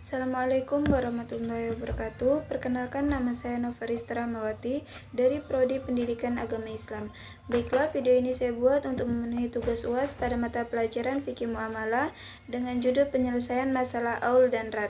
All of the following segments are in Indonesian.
Assalamualaikum warahmatullahi wabarakatuh. Perkenalkan, nama saya Novarista Rahmawati dari Prodi Pendidikan Agama Islam. Baiklah, video ini saya buat untuk memenuhi tugas UAS pada mata pelajaran Fikih Muamalah dengan judul penyelesaian masalah aul dan rad.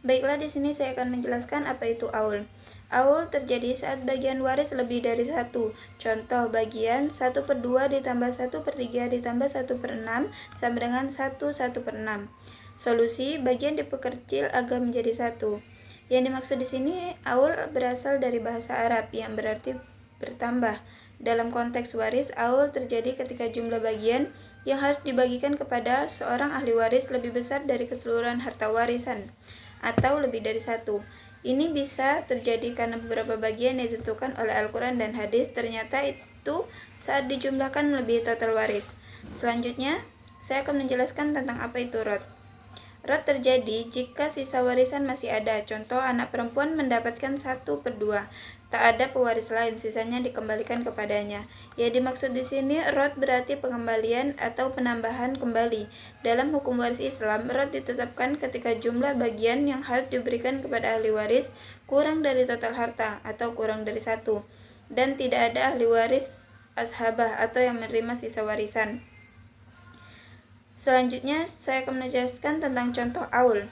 Baiklah, di sini saya akan menjelaskan apa itu aul. Aul terjadi saat bagian waris lebih dari satu. Contoh, bagian 1/2 ditambah 1/3 ditambah 1/6 sama dengan 1/6. Solusi, bagian diperkecil agar menjadi satu. Yang dimaksud di sini, aul berasal dari bahasa Arab yang berarti bertambah. Dalam konteks waris, aul terjadi ketika jumlah bagian yang harus dibagikan kepada seorang ahli waris lebih besar dari keseluruhan harta warisan, atau lebih dari satu. Ini bisa terjadi karena beberapa bagian yang ditentukan oleh Al-Quran dan hadis ternyata itu saat dijumlahkan lebih total waris. Selanjutnya, saya akan menjelaskan tentang apa itu rad. Rad terjadi jika sisa warisan masih ada. Contoh, anak perempuan mendapatkan 1/2. Tak ada pewaris lain, sisanya dikembalikan kepadanya. Yang dimaksud di sini rad berarti pengembalian atau penambahan kembali. Dalam hukum waris Islam, rad ditetapkan ketika jumlah bagian yang harus diberikan kepada ahli waris kurang dari total harta atau kurang dari satu, dan tidak ada ahli waris ashabah atau yang menerima sisa warisan. Selanjutnya, saya akan menjelaskan tentang contoh aul.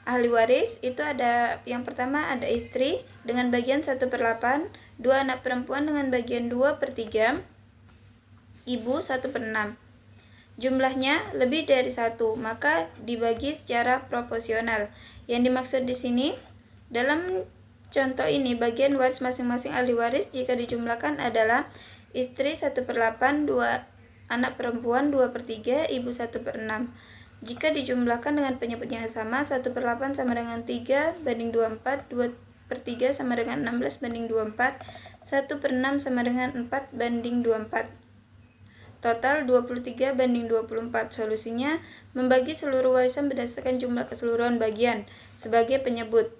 Ahli waris itu ada, yang pertama ada istri dengan bagian 1/8, dua anak perempuan dengan bagian 2/3, ibu 1/6. Jumlahnya lebih dari satu, maka dibagi secara proporsional. Yang dimaksud di sini, dalam contoh ini bagian waris masing-masing ahli waris jika dijumlahkan adalah istri 1/8, dua anak perempuan 2/3, ibu 1/6. Jika dijumlahkan dengan penyebut yang sama, 1/8 sama dengan 3/24, 2/3 sama dengan 16/24, 1/6 sama dengan 4/24. Total 23/24. Solusinya, membagi seluruh warisan berdasarkan jumlah keseluruhan bagian sebagai penyebut.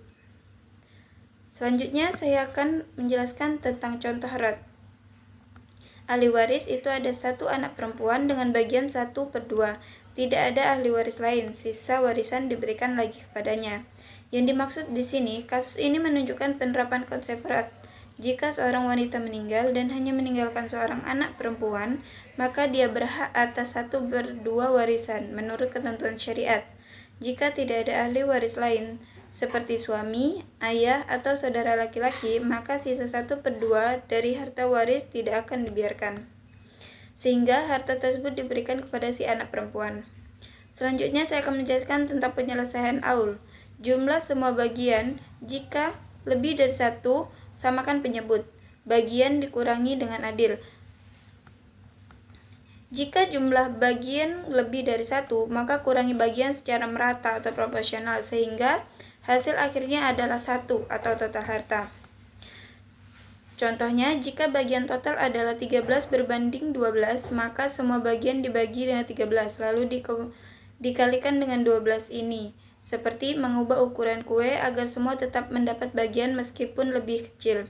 Selanjutnya, saya akan menjelaskan tentang contoh rad. Ahli waris itu ada satu anak perempuan dengan bagian 1/2. Tidak ada ahli waris lain, sisa warisan diberikan lagi kepadanya. Yang dimaksud di sini, kasus ini menunjukkan penerapan konsep rad. Jika seorang wanita meninggal dan hanya meninggalkan seorang anak perempuan, maka dia berhak atas 1/2 warisan menurut ketentuan syariat. Jika tidak ada ahli waris lain, seperti suami, ayah, atau saudara laki-laki, maka sisa 1/2 dari harta waris tidak akan dibiarkan, sehingga harta tersebut diberikan kepada si anak perempuan. Selanjutnya, saya akan menjelaskan tentang penyelesaian aul. Jumlah semua bagian, jika lebih dari satu, samakan penyebut. Bagian dikurangi dengan adil. Jika jumlah bagian lebih dari satu, maka kurangi bagian secara merata atau proporsional, sehingga hasil akhirnya adalah 1 atau total harta. Contohnya, jika bagian total adalah 13 berbanding 12, maka semua bagian dibagi dengan 13, lalu dikalikan dengan 12 ini. Seperti mengubah ukuran kue agar semua tetap mendapat bagian meskipun lebih kecil.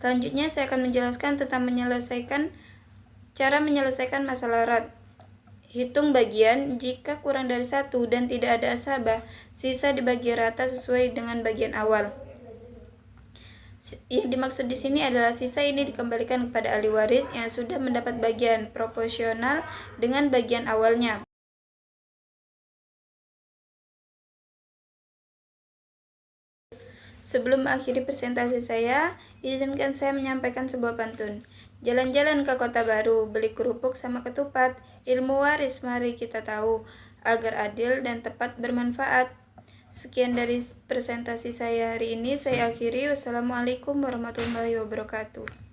Selanjutnya, saya akan menjelaskan tentang cara menyelesaikan masalah rad. Hitung bagian, jika kurang dari satu dan tidak ada asabah, sisa dibagi rata sesuai dengan bagian awal. Yang dimaksud di sini adalah sisa ini dikembalikan kepada ahli waris yang sudah mendapat bagian proporsional dengan bagian awalnya. Sebelum mengakhiri presentasi saya, izinkan saya menyampaikan sebuah pantun. Jalan-jalan ke kota baru, beli kerupuk sama ketupat, ilmu waris mari kita tahu, agar adil dan tepat bermanfaat. Sekian dari presentasi saya hari ini, saya akhiri. Wassalamualaikum warahmatullahi wabarakatuh.